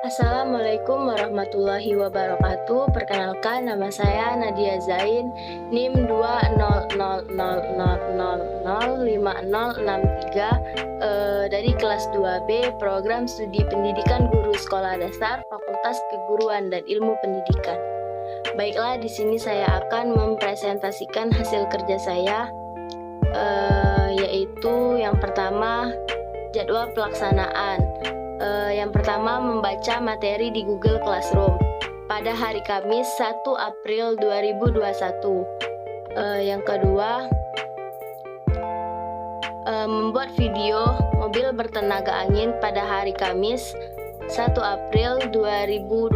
Assalamualaikum warahmatullahi wabarakatuh. Perkenalkan, nama saya Nadia Zain, NIM 200005063 dari kelas 2B, Program Studi Pendidikan Guru Sekolah Dasar, Fakultas Keguruan dan Ilmu Pendidikan. Baiklah, di sini saya akan mempresentasikan hasil kerja saya, yaitu yang pertama, jadwal pelaksanaan. Yang pertama, membaca materi di Google Classroom pada hari Kamis 1 April 2021. Yang kedua, membuat video mobil bertenaga angin pada hari Kamis 1 April 2021.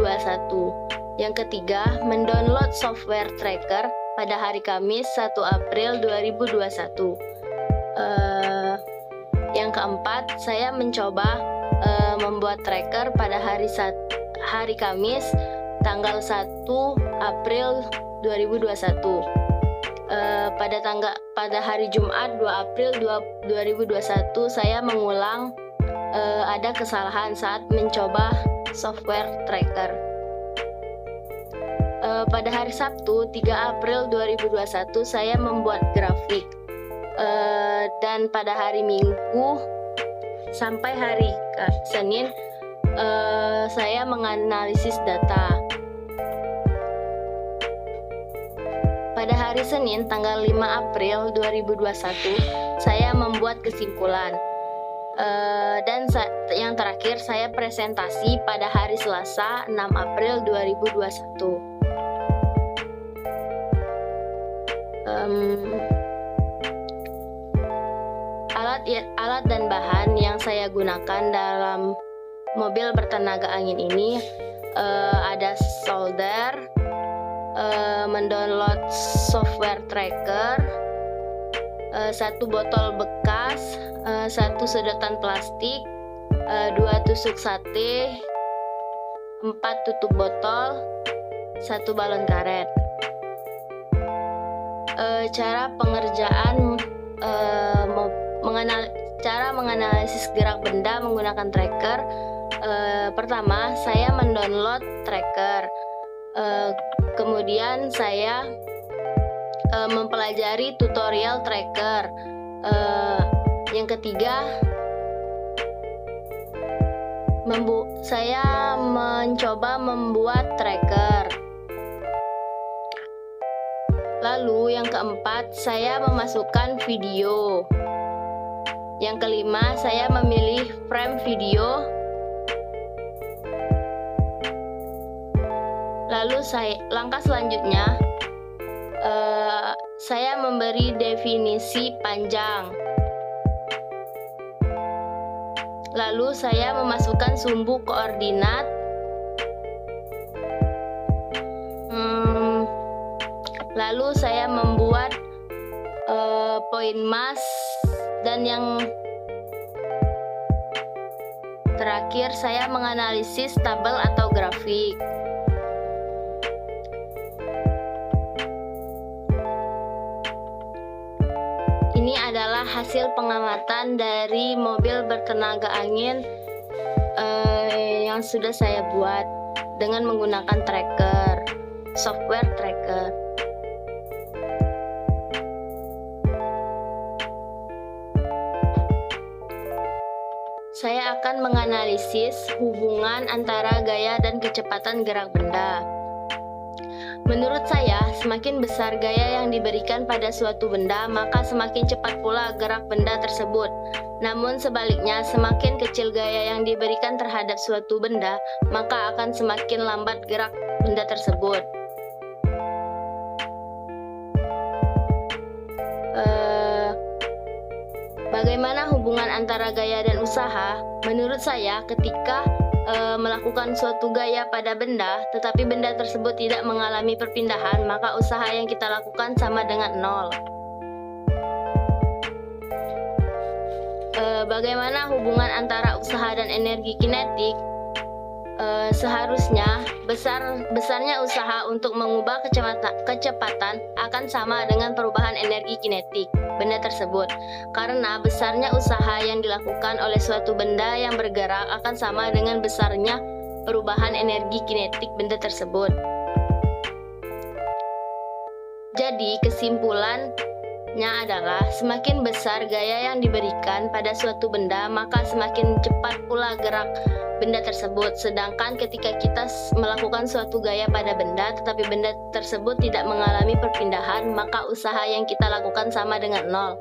Yang ketiga, mendownload software tracker pada hari Kamis 1 April 2021. Yang keempat, saya mencoba membuat tracker pada hari Kamis tanggal 1 April 2021. Pada hari Jumat 2 April 2021 saya mengulang ada kesalahan saat mencoba software tracker. Pada hari Sabtu 3 April 2021 saya membuat grafik, dan pada hari Minggu sampai hari Senin saya menganalisis data. Pada hari Senin tanggal 5 April 2021 saya membuat kesimpulan, dan yang terakhir saya presentasi pada hari Selasa 6 April 2021. Alat dan bahan yang saya gunakan dalam mobil bertenaga angin ini ada solder, mendownload software tracker, 1 botol bekas, 1 sedotan plastik, 2 tusuk sate, 4 tutup botol, 1 balon karet. Cara pengerjaan cara menganalisis gerak benda menggunakan tracker. Pertama, saya mendownload tracker. Kemudian saya mempelajari tutorial tracker. Yang ketiga, saya mencoba membuat tracker. Lalu yang keempat, saya memasukkan video. Yang kelima, saya memilih frame video. Lalu langkah selanjutnya, saya memberi definisi panjang. Lalu saya memasukkan sumbu koordinat. Lalu saya membuat poin mas, dan yang terakhir saya menganalisis tabel atau grafik. Ini adalah hasil pengamatan dari mobil bertenaga angin yang sudah saya buat dengan menggunakan tracker, software tracker. Saya akan menganalisis hubungan antara gaya dan kecepatan gerak benda. Menurut saya, semakin besar gaya yang diberikan pada suatu benda, maka semakin cepat pula gerak benda tersebut. Namun sebaliknya, semakin kecil gaya yang diberikan terhadap suatu benda, maka akan semakin lambat gerak benda tersebut. Bagaimana hubungan antara gaya dan usaha? Menurut saya, ketika melakukan suatu gaya pada benda, tetapi benda tersebut tidak mengalami perpindahan, maka usaha yang kita lakukan sama dengan nol. Bagaimana hubungan antara usaha dan energi kinetik? Seharusnya besarnya usaha untuk mengubah kecepatan akan sama dengan perubahan energi kinetik benda tersebut, karena besarnya usaha yang dilakukan oleh suatu benda yang bergerak akan sama dengan besarnya perubahan energi kinetik benda tersebut. Jadi, kesimpulannya adalah semakin besar gaya yang diberikan pada suatu benda, maka semakin cepat pula gerak benda tersebut. Sedangkan ketika kita melakukan suatu gaya pada benda, tetapi benda tersebut tidak mengalami perpindahan, maka usaha yang kita lakukan sama dengan nol.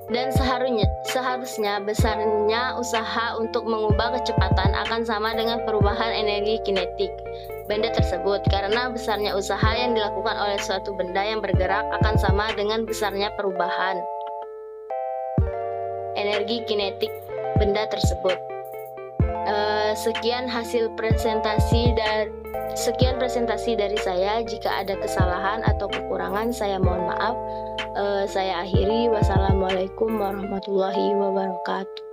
Dan seharusnya besarnya usaha untuk mengubah kecepatan akan sama dengan perubahan energi kinetik benda tersebut, karena besarnya usaha yang dilakukan oleh suatu benda yang bergerak akan sama dengan besarnya perubahan energi kinetik benda tersebut. Sekian presentasi dari saya. Jika ada kesalahan atau kekurangan, saya mohon maaf. Saya akhiri. Wassalamualaikum warahmatullahi wabarakatuh.